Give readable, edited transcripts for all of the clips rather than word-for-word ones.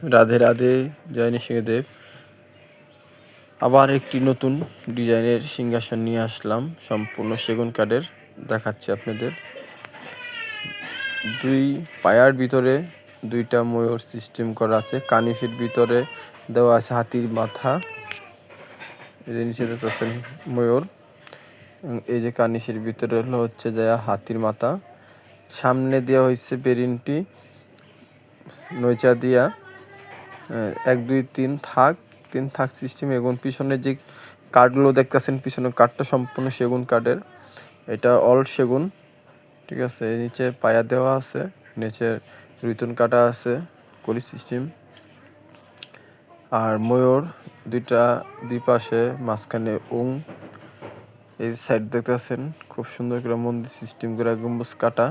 রাধে রাধে, জয় নৃসিংহদেব। আবার একটি নতুন ডিজাইনের সিংহাসন নিয়ে আসলাম, সম্পূর্ণ সেগুন কাঠের। দেখাচ্ছি আপনাদের। দুই পায়ার ভিতরে দুইটা ময়ূর সিস্টেম করা আছে। কানিসের ভিতরে দেওয়া আছে হাতির মাথা, এই যে নিচে দেখতেছেন ময়ূর। এই যে কানিসের ভিতরে হচ্ছে যে হাতির মাথা। সামনে দেওয়া হয়েছে বেরিনটি নৈচা দিয়া 1 2 3 থাক, 3 থাক সিস্টেম। এবং পিছনে যে কাঠগুলো দেখতেছেন, পিছনে কাঠটা সম্পূর্ণ সেগুন কাঠের, এটা অল সেগুন, ঠিক আছে। নিচে পায়া দেওয়া আছে, নিচে রুইতন কাটা আছে, কলি সিস্টেম। আর ময়ূর দুই পাশে, মাঝখানে এই সাইড দেখতেছেন খুব সুন্দর করে মন্দির সিস্টেম করে গম্বুজ কাটা।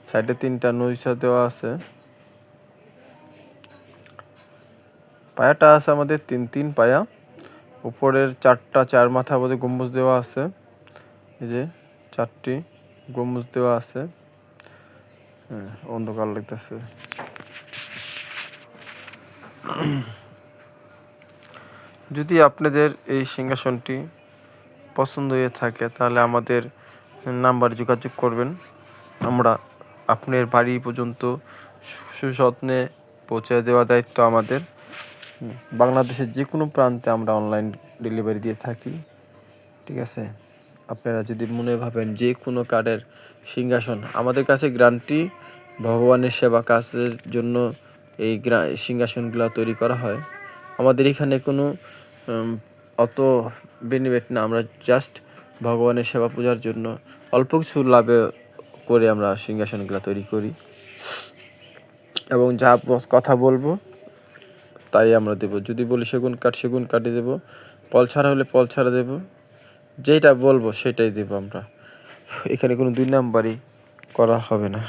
সাইডে 3টা নৈশা দেওয়া আছে। পায়াটা আছে আমাদের 3 পায়া। উপরের 4 মাথা বোধ গম্বুজ দেওয়া আছে। এই যে 4টি গম্বুজ দেওয়া আছে। অন্ধকার লাগতেছে। যদি আপনাদের এই সিংহাসনটি পছন্দ হয়ে থাকে তাহলে আমাদের নাম্বার যোগাযোগ করবেন। আমরা আপনার বাড়ি পর্যন্ত সুযত্নে পৌঁছে দেওয়ার দায়িত্ব আমাদের। বাংলাদেশের যে কোনো প্রান্তে আমরা অনলাইন ডেলিভারি দিয়ে থাকি, ঠিক আছে। আপনারা যদি মনে ভাবেন যে কোনো কাঠের সিংহাসন, আমাদের কাছে গ্যারান্টি, ভগবানের সেবা কাজের জন্য এই সিংহাসনগুলো তৈরি করা হয়। আমাদের এখানে কোনো অত বেনিফিট না, আমরা জাস্ট ভগবানের সেবা পূজার জন্য অল্প কিছু লাভে করে আমরা সিংহাসনগুলো তৈরি করি। এবং যা কথা বলবো তাই আমরা দেবো। যদি বলি সেগুন কাঠে দেবো, পল ছাড়া হলে পল ছাড়া দেবো, যেটা বলবো সেটাই দেবো আমরা। এখানে কোনো 2 নাম্বারই করা হবে না।